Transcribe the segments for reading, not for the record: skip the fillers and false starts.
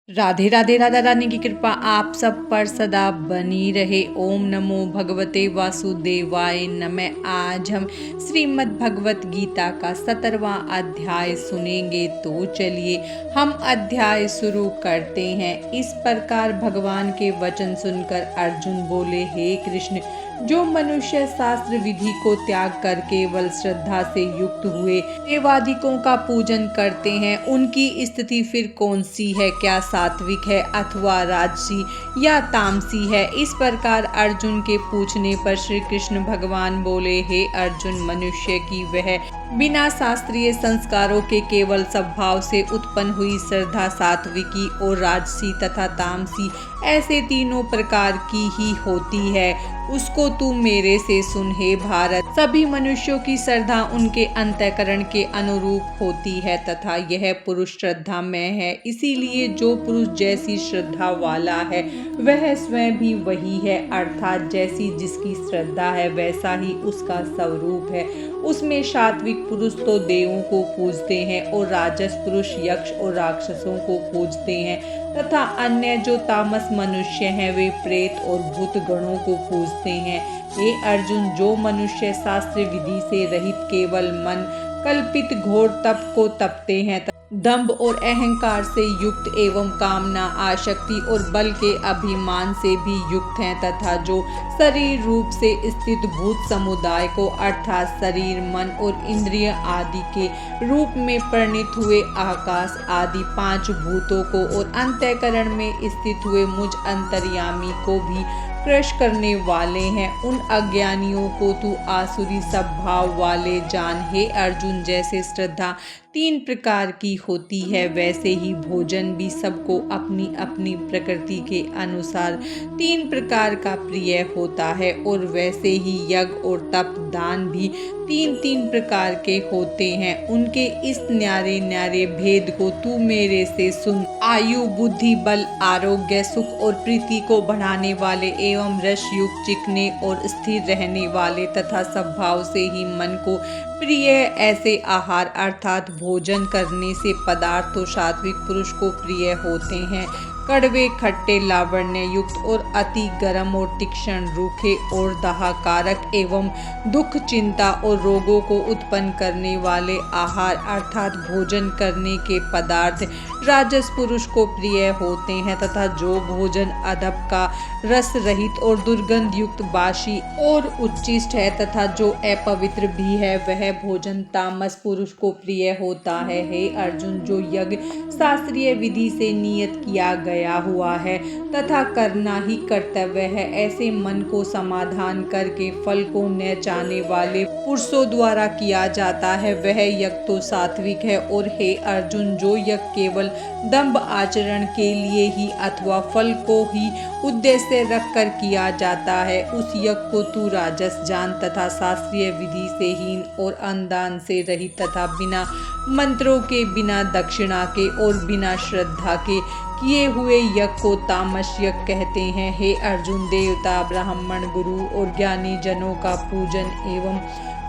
राधे राधे। राधा रानी की कृपा आप सब पर सदा बनी रहे। ओम नमो भगवते वासुदेवाय नमः। आज हम श्रीमद् भगवत गीता का 17वां अध्याय सुनेंगे। तो चलिए हम अध्याय शुरू करते हैं। इस प्रकार भगवान के वचन सुनकर अर्जुन बोले, हे कृष्ण, जो मनुष्य शास्त्र विधि को त्याग कर केवल श्रद्धा से युक्त हुए देवादिकों का पूजन करते हैं, उनकी स्थिति फिर कौन सी है? क्या सात्विक है अथवा राजसी या तामसी है? इस प्रकार अर्जुन के पूछने पर श्री कृष्ण भगवान बोले, हे अर्जुन, मनुष्य की वह बिना शास्त्रीय संस्कारों के केवल स्वभाव से उत्पन्न हुई श्रद्धा सात्विकी और राजसी तथा तामसी ऐसे तीनों प्रकार की ही होती है। उसको तू मेरे से सुन। हे भारत, सभी मनुष्यों की श्रद्धा उनके अंतःकरण के अनुरूप होती है तथा यह पुरुष श्रद्धा में है। इसीलिए जो पुरुष जैसी श्रद्धा वाला है वह स्वयं भी वही है, अर्थात जैसी जिसकी श्रद्धा है वैसा ही उसका स्वरूप है। उसमें सात्विक पुरुष तो देवों को पूजते हैं और राजस पुरुष यक्ष और राक्षसों को पूजते हैं तथा अन्य जो तामस मनुष्य हैं वे प्रेत और भूत गणों को पूजते हैं। हे अर्जुन, जो मनुष्य शास्त्र विधि से रहित केवल मन कल्पित घोर तप को तपते हैं, दंभ और अहंकार से युक्त एवं कामना, आसक्ति और बल के अभिमान से भी युक्त हैं तथा जो शरीर रूप से स्थित भूत समुदाय को अर्थात शरीर, मन और इंद्रिय आदि के रूप में परिणित हुए आकाश आदि पांच भूतों को और अंतःकरण में स्थित हुए मुझ अंतर्यामी को भी क्रश करने वाले हैं, उन अज्ञानियों को तू आसुरी स्वभाव वाले जान। हे अर्जुन, जैसे श्रद्धा तीन प्रकार की होती है वैसे ही भोजन भी सबको अपनी अपनी प्रकृति के अनुसार तीन प्रकार का प्रिय होता है और वैसे ही यज्ञ और तप दान भी तीन तीन प्रकार के होते हैं। उनके इस न्यारे न्यारे भेद को तू मेरे से सुन। आयु, बुद्धि, बल, आरोग्य, सुख और प्रीति को बढ़ाने वाले एवं रस युक्त, चिकने और स्थिर रहने वाले तथा स्वभाव से ही मन को प्रिय ऐसे आहार अर्थात भोजन करने से पदार्थ तो सात्विक पुरुष को प्रिय होते हैं। कड़वे, खट्टे, लावण्य युक्त और अति गर्म और तीक्ष्ण, रूखे और दाहकारक एवं दुख, चिंता और रोगों को उत्पन्न करने वाले आहार अर्थात भोजन करने के पदार्थ राजस पुरुष को प्रिय होते हैं तथा जो भोजन अधप का, रस रहित और दुर्गंध युक्त, बासी और उच्छिष्ट है तथा जो अपवित्र भी है वह भोजन तामस पुरुष को प्रिय होता है। हे अर्जुन, जो यज्ञ शास्त्रीय विधि से नियत किया गया हुआ है तथा करना ही कर्तव्य है, ऐसे मन को समाधान करके फल को न चाहने वाले पुरुषों द्वारा किया जाता है वह यज्ञ तो सात्विक है। और हे अर्जुन, जो यज्ञ केवल दंभ आचरण के लिए ही अथवा फल को ही उद्देश्य रखकर किया जाता है उस यज्ञ को तू राजस जान तथा शास्त्रीय विधि से हीन और अनुदान से रहित तथा बिना मंत्रों के, बिना दक्षिणा के और बिना श्रद्धा के किए हुए यज्ञ को तामस यज्ञ कहते हैं। हे अर्जुन, देवता, ब्राह्मण, गुरु और ज्ञानी जनों का पूजन एवं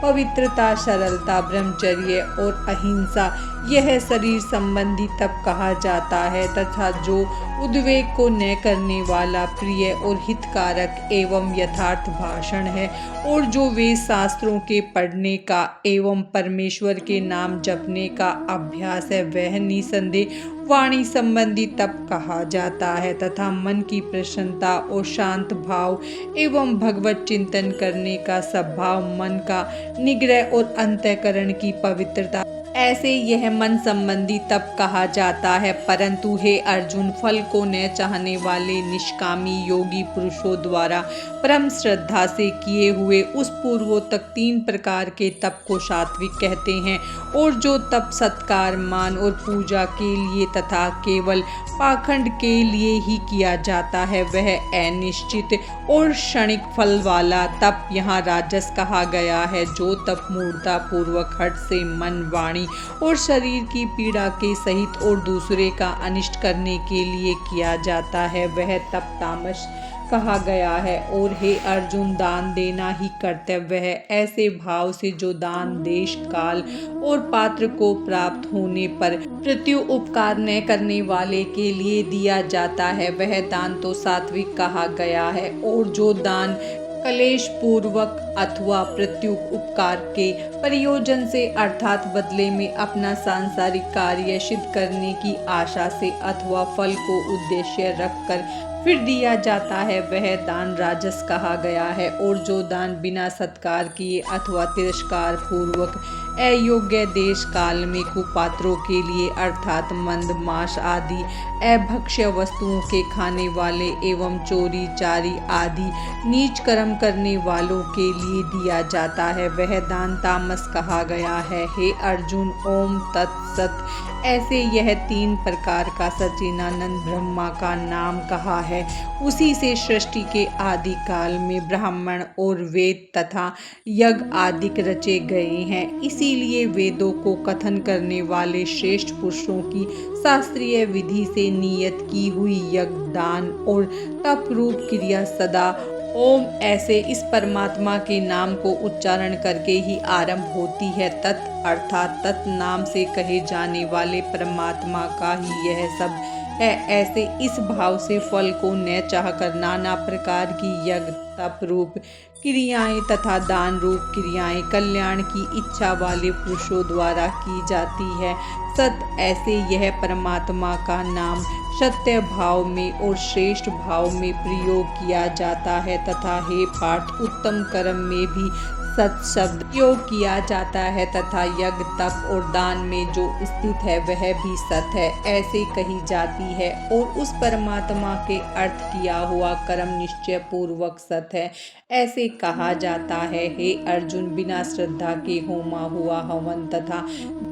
पवित्रता, सरलता, ब्रह्मचर्य और अहिंसा यह शरीर संबंधी तप कहा जाता है तथा जो उद्वेग को न करने वाला प्रिय और हितकारक एवं यथार्थ भाषण है और जो वेद शास्त्रों के पढ़ने का एवं परमेश्वर के नाम जपने का अभ्यास है वह निसंदेह वाणी संबंधी तप कहा जाता है तथा मन की प्रसन्नता और शांत भाव एवं भगवत चिंतन करने का स्वभाव, मन का निग्रह और अंतःकरण की पवित्रता, ऐसे यह मन संबंधी तप कहा जाता है। परंतु हे अर्जुन, फल को न चाहने वाले निष्कामी योगी पुरुषों द्वारा परम श्रद्धा से किए हुए उस पूर्वोत्तक तीन प्रकार के तप को सात्विक कहते हैं और जो तप सत्कार, मान और पूजा के लिए तथा केवल पाखंड के लिए ही किया जाता है वह अनिश्चित और क्षणिक फल वाला तप यहाँ राजस कहा गया है। जो तप मूर्ता पूर्वक हठ से मन, वाणी हानि और शरीर की पीड़ा के सहित और दूसरे का अनिष्ट करने के लिए किया जाता है, वह तप तामस कहा गया है। और हे अर्जुन, दान देना ही कर्तव्य है। ऐसे भाव से जो दान देश काल और पात्र को प्राप्त होने पर प्रत्यु उपकार न करने वाले के लिए दिया जाता है, वह दान तो सात्विक कहा गया है। और जो दान कलेश पूर्वक अथवा प्रत्युक उपकार के प्रयोजन से अर्थात बदले में अपना सांसारिक कार्य सिद्ध करने की आशा से अथवा फल को उद्देश्य रखकर फिर दिया जाता है, वह दान राजस कहा गया है। और जो दान बिना सत्कार किए अथवा तिरस्कार पूर्वक अयोग्य देश काल में कुपात्रों के लिए अर्थात मंद मांस आदि अभक्ष्य वस्तुओं के खाने वाले एवं चोरी चारी आदि नीच कर्म करने वालों के लिए दिया जाता है, वह दान तामस कहा गया है। हे अर्जुन, ओम तत्सत। ऐसे यह 3 प्रकार का सच्चिदानंद ब्रह्मा का नाम कहा है। उसी से सृष्टि के आदि काल में ब्राह्मण और वेद तथा यज्ञ आदि रचे गए हैं। इसीलिए वेदों को कथन करने वाले श्रेष्ठ पुरुषों की शास्त्रीय विधि से नियत की हुई यज्ञ, दान और तप रूप क्रिया सदा ओम ऐसे इस परमात्मा के नाम को उच्चारण करके ही आरंभ होती है। तत् अर्थात तत् नाम से कहे जाने वाले परमात्मा का ही यह सब है। ऐसे इस भाव से फल को न चाहकर नाना प्रकार की यज्ञ, तप रूप क्रियाएं तथा दान रूप क्रियाएं कल्याण की इच्छा वाले पुरुषों द्वारा की जाती है। सत ऐसे यह परमात्मा का नाम सत्य भाव में और श्रेष्ठ भाव में प्रयोग किया जाता है तथा हे पार्थ, उत्तम कर्म में भी सत शब्द प्रयोग किया जाता है तथा यज्ञ, तप और दान में जो स्थित है वह भी सत है, ऐसे कही जाती है। और उस परमात्मा के अर्थ किया हुआ कर्म निश्चय पूर्वक सत है, ऐसे कहा जाता है। हे अर्जुन, बिना श्रद्धा के होमा हुआ हवन तथा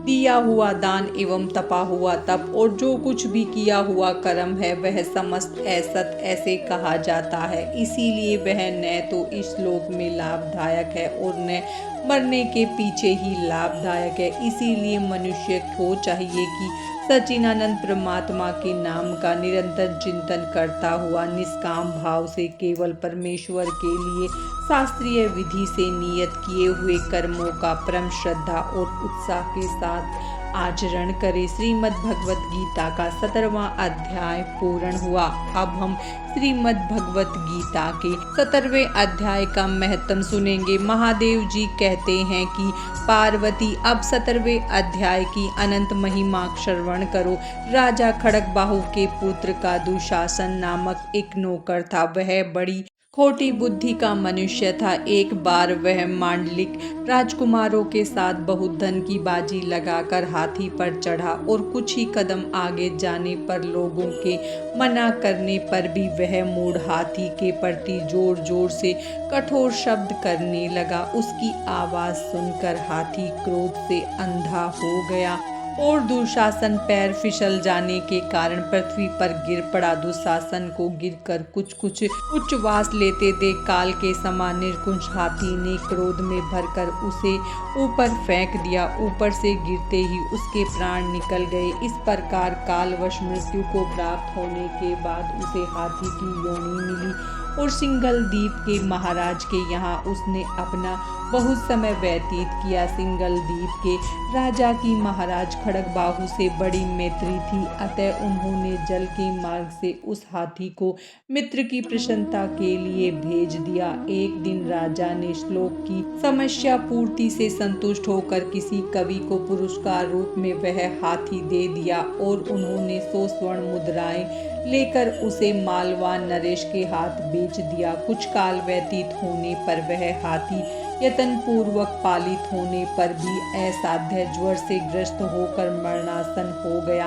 दिया हुआ दान एवं तपा हुआ तप और जो कुछ भी किया हुआ कर्म है वह समस्त असत ऐसे कहा जाता है। इसीलिए वह न तो इस लोक में लाभदायक है और न मरने के पीछे ही लाभदायक है। इसीलिए मनुष्य को चाहिए कि सच्चिदानंद परमात्मा के नाम का निरंतर चिंतन करता हुआ निष्काम भाव से केवल परमेश्वर के लिए शास्त्रीय विधि से नियत किए हुए कर्मों का परम श्रद्धा और उत्साह के साथ आचरण करे। श्रीमद् भगवत गीता का 17वां अध्याय पूर्ण हुआ। अब हम श्रीमद् भगवत गीता के 17वें अध्याय का महत्व सुनेंगे। महादेव जी कहते हैं कि पार्वती, अब 17वें अध्याय की अनंत महिमा श्रवण करो। राजा खड़गबाहु के पुत्र का दुशासन नामक एक नौकर था। वह बड़ी खोटी बुद्धि का मनुष्य था। एक बार वह मांडलिक राजकुमारों के साथ बहुत धन की बाजी लगाकर हाथी पर चढ़ा और कुछ ही कदम आगे जाने पर लोगों के मना करने पर भी वह मूढ़ हाथी के प्रति जोर जोर से कठोर शब्द करने लगा। उसकी आवाज सुनकर हाथी क्रोध से अंधा हो गया और दुशासन पैर फिसल जाने के कारण पृथ्वी पर गिर पड़ा। दुशासन को गिरकर कुछ उच्छ्वास लेते देख काल के समान निर्कुंज हाथी ने क्रोध में भरकर उसे ऊपर फेंक दिया। ऊपर से गिरते ही उसके प्राण निकल गए। इस प्रकार कालवश मृत्यु को प्राप्त होने के बाद उसे हाथी की योनि मिली और सिंघल द्वीप के महाराज के यहाँ उसने अपना बहुत समय व्यतीत किया। सिंघल द्वीप के राजा की महाराज खड़गबाहु से बड़ी मैत्री थी, अतः उन्होंने जल के मार्ग से उस हाथी को मित्र की प्रसन्नता के लिए भेज दिया। एक दिन राजा ने श्लोक की समस्या पूर्ति से संतुष्ट होकर किसी कवि को पुरस्कार रूप में वह हाथी दे दिया और उन्होंने 100 स्वर्ण मुद्राएं लेकर उसे मालवान नरेश के हाथ बेच दिया। कुछ काल व्यतीत होने पर वह हाथी यत्न पूर्वक पालित होने पर भी असाध्य ज्वर से ग्रस्त होकर मरणासन हो गया।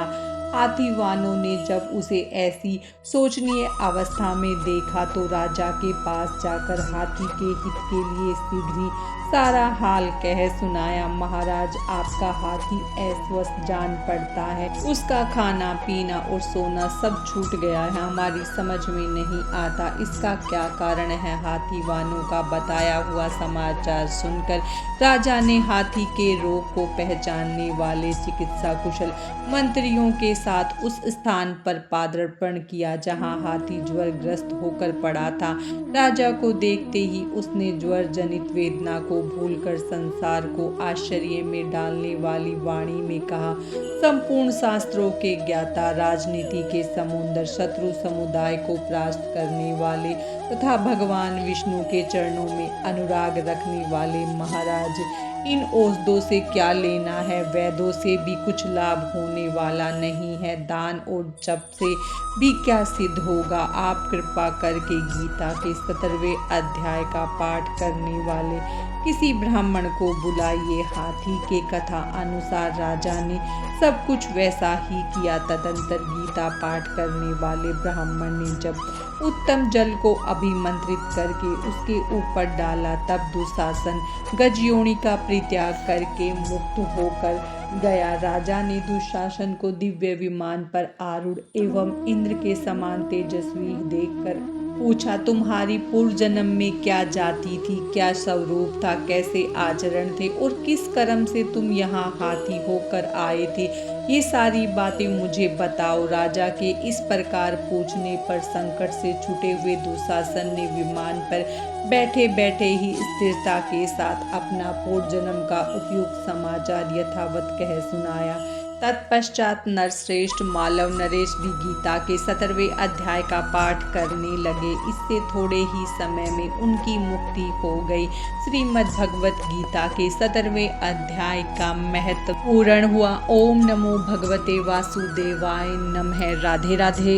हाथी वालों ने जब उसे ऐसी शोचनीय अवस्था में देखा तो राजा के पास जाकर हाथी के हित के लिए शीघ्र ही सारा हाल कह सुनाया। महाराज, आपका हाथी अस्वस्थ जान पड़ता है, उसका खाना पीना और सोना सब छूट गया है, हमारी समझ में नहीं आता इसका क्या कारण है। हाथी वालों का बताया हुआ समाचार सुनकर राजा ने हाथी के रोग को पहचानने वाले चिकित्सा कुशल मंत्रियों के साथ उस स्थान पर पदार्पण किया जहां हाथी ज्वरग्रस्त होकर पड़ा था। राजा को देखते ही उसने ज्वर जनित वेदना को भूलकर संसार को आश्चर्य में डालने वाली वाणी में कहा, संपूर्ण शास्त्रों के ज्ञाता, राजनीति के समुद्र, शत्रु समुदाय को परास्त करने वाले तथा भगवान विष्णु के चरणों में अनुराग रखने वाले महाराज, इन औषधों से क्या लेना है, वैद्यों से भी कुछ लाभ होने वाला नहीं है, दान और जप से भी क्या सिद्ध होगा। आप कृपा करके गीता के 17वें अध्याय का पाठ करने वाले किसी ब्राह्मण को बुलाइए। हाथी के कथा अनुसार राजा ने सब कुछ वैसा ही किया। तदंतर गीता पाठ करने वाले ब्राह्मण ने जब उत्तम जल को अभिमंत्रित करके उसके ऊपर डाला तब दुशासन गजयोनि का परित्याग करके मुक्त होकर गया। राजा ने दुशासन को दिव्य विमान पर आरूढ़ एवं इंद्र के समान तेजस्वी देखकर पूछा, तुम्हारी पूर्व जन्म में क्या जाति थी, क्या स्वरूप था, कैसे आचरण थे और किस कर्म से तुम यहाँ हाथी होकर आए थे, ये सारी बातें मुझे बताओ। राजा के इस प्रकार पूछने पर संकट से छूटे हुए दुशासन ने विमान पर बैठे बैठे ही स्थिरता के साथ अपना पूर्व जन्म का उपयुक्त समाचार यथावत कह सुनाया। तत्पश्चात नरश्रेष्ठ मालव नरेश भी गीता के 17वें अध्याय का पाठ करने लगे। इससे थोड़े ही समय में उनकी मुक्ति हो गई। श्रीमद् भगवत गीता के 17वें अध्याय का महत्व पूर्ण हुआ। ओम नमो भगवते वासुदेवाय नमः। राधे राधे।